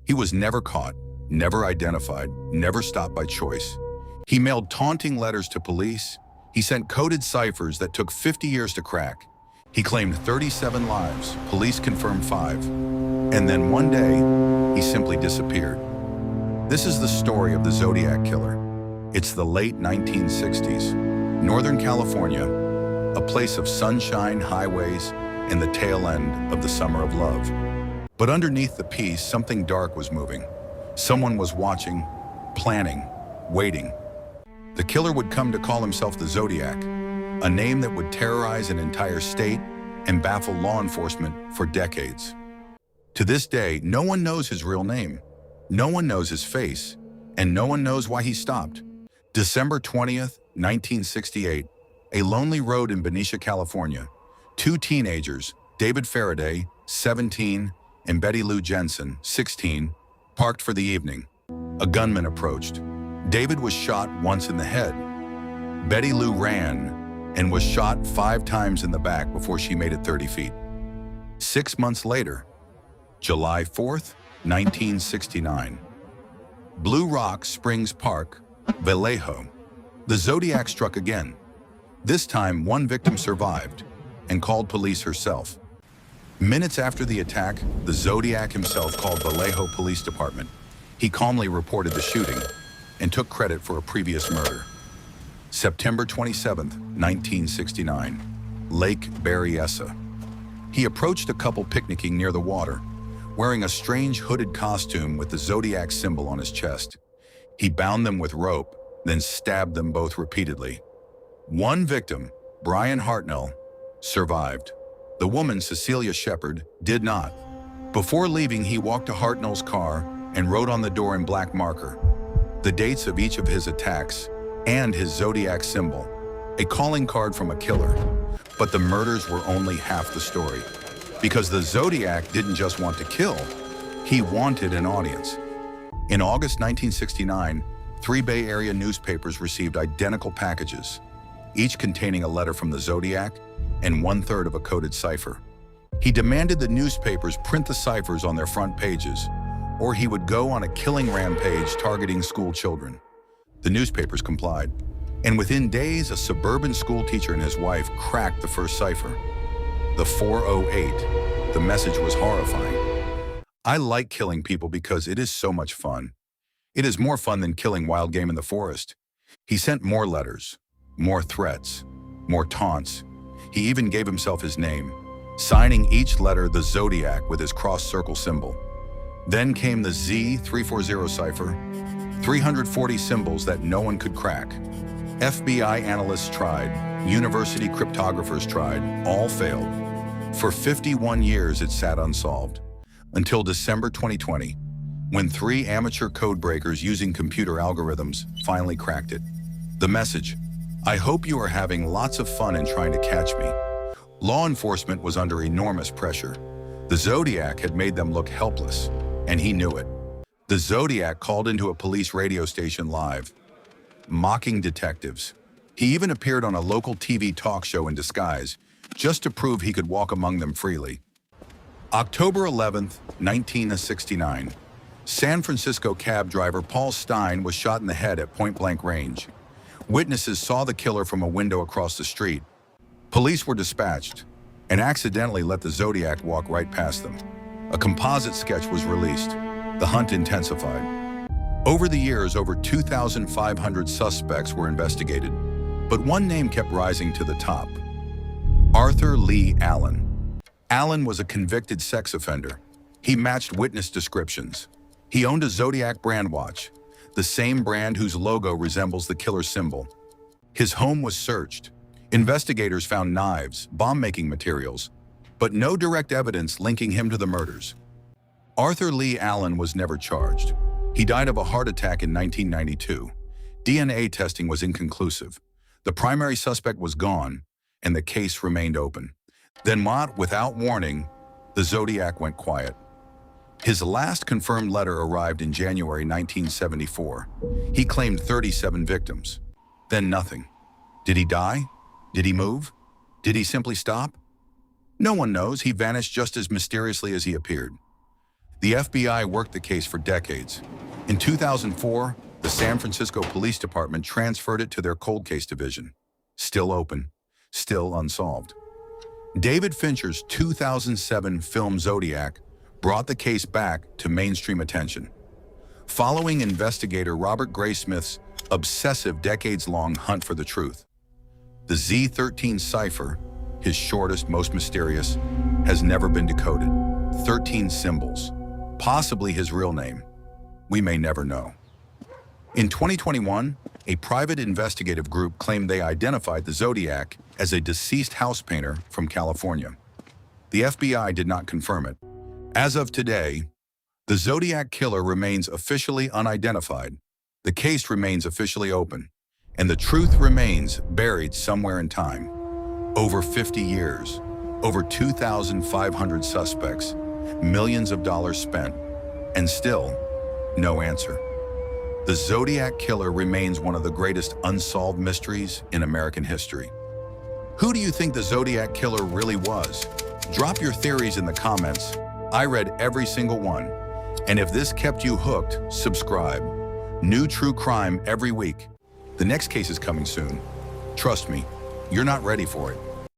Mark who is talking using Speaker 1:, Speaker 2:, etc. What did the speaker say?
Speaker 1: He was never caught, never identified, never stopped by choice. He mailed taunting letters to police. He sent coded ciphers that took 50 years to crack. He claimed 37 lives, police confirmed 5. And then one day, he simply disappeared. This is the story of the Zodiac Killer. It's the late 1960s, Northern California, a place of sunshine, highways, and the tail end of the summer of love. But underneath the peace, something dark was moving. Someone was watching, planning, waiting. The killer would come to call himself the Zodiac, a name that would terrorize an entire state and baffle law enforcement for decades. To this day, no one knows his real name. No one knows his face, and no one knows why he stopped. December 20th, 1968, a lonely road in Benicia, California. 2 teenagers, David Faraday, 17, and Betty Lou Jensen, 16, parked for the evening. A gunman approached. David was shot once in the head. Betty Lou ran and was shot 5 times in the back before she made it 30 feet. 6 months later, July 4th, 1969. Blue Rock Springs Park, Vallejo. The Zodiac struck again. This time, one victim survived and called police herself. Minutes after the attack, the Zodiac himself called Vallejo Police Department. He calmly reported the shooting and took credit for a previous murder. September 27th, 1969, Lake Berryessa. He approached a couple picnicking near the water, wearing a strange hooded costume with the Zodiac symbol on his chest. He bound them with rope, then stabbed them both repeatedly. One victim, Brian Hartnell, survived. The woman, Cecilia Shepard, did not. Before leaving, he walked to Hartnell's car and wrote on the door in black marker the dates of each of his attacks and his Zodiac symbol, a calling card from a killer. But the murders were only half the story, because the Zodiac didn't just want to kill, he wanted an audience. In August 1969, 3 Bay Area newspapers received identical packages, each containing a letter from the Zodiac and 1/3 of a coded cipher. He demanded the newspapers print the ciphers on their front pages, or he would go on a killing rampage targeting school children. The newspapers complied, and within days, a suburban school teacher and his wife cracked the first cipher. The 408. The message was horrifying. I like killing people because it is so much fun. It is more fun than killing wild game in the forest. He sent more letters, more threats, more taunts. He even gave himself his name, signing each letter the Zodiac with his cross-circle symbol. Then came the Z340 cipher, 340 symbols that no one could crack. FBI analysts tried, university cryptographers tried, all failed. For 51 years, it sat unsolved, until December 2020, when 3 amateur code breakers using computer algorithms finally cracked it. The message: I hope you are having lots of fun in trying to catch me. Law enforcement was under enormous pressure. The Zodiac had made them look helpless, and he knew it. The Zodiac called into a police radio station live, mocking detectives. He even appeared on a local TV talk show in disguise, just to prove he could walk among them freely. October 11th, 1969. San Francisco cab driver Paul Stein was shot in the head at point-blank range. Witnesses saw the killer from a window across the street. Police were dispatched and accidentally let the Zodiac walk right past them. A composite sketch was released. The hunt intensified. Over the years, over 2,500 suspects were investigated, but one name kept rising to the top: Arthur Leigh Allen. Allen was a convicted sex offender. He matched witness descriptions. He owned a Zodiac brand watch, the same brand whose logo resembles the killer's symbol. His home was searched. Investigators found knives, bomb-making materials, but no direct evidence linking him to the murders. Arthur Leigh Allen was never charged. He died of a heart attack in 1992. DNA testing was inconclusive. The primary suspect was gone, and the case remained open. Then, without warning, the Zodiac went quiet. His last confirmed letter arrived in January 1974. He claimed 37 victims. Then nothing. Did he die? Did he move? Did he simply stop? No one knows. He vanished just as mysteriously as he appeared. The FBI worked the case for decades. In 2004, the San Francisco Police Department transferred it to their cold case division. Still open, still unsolved. David Fincher's 2007 film Zodiac brought the case back to mainstream attention. Following investigator Robert Graysmith's obsessive decades-long hunt for the truth, the Z13 cipher, his shortest, most mysterious, has never been decoded. 13 symbols, possibly his real name. We may never know. In 2021, a private investigative group claimed they identified the Zodiac as a deceased house painter from California. The FBI did not confirm it. As of today, the Zodiac Killer remains officially unidentified, the case remains officially open, and the truth remains buried somewhere in time. Over 50 years, over 2,500 suspects, millions of dollars spent, and still, no answer. The Zodiac Killer remains one of the greatest unsolved mysteries in American history. Who do you think the Zodiac Killer really was? Drop your theories in the comments. I read every single one. And if this kept you hooked, subscribe. New true crime every week. The next case is coming soon. Trust me, you're not ready for it.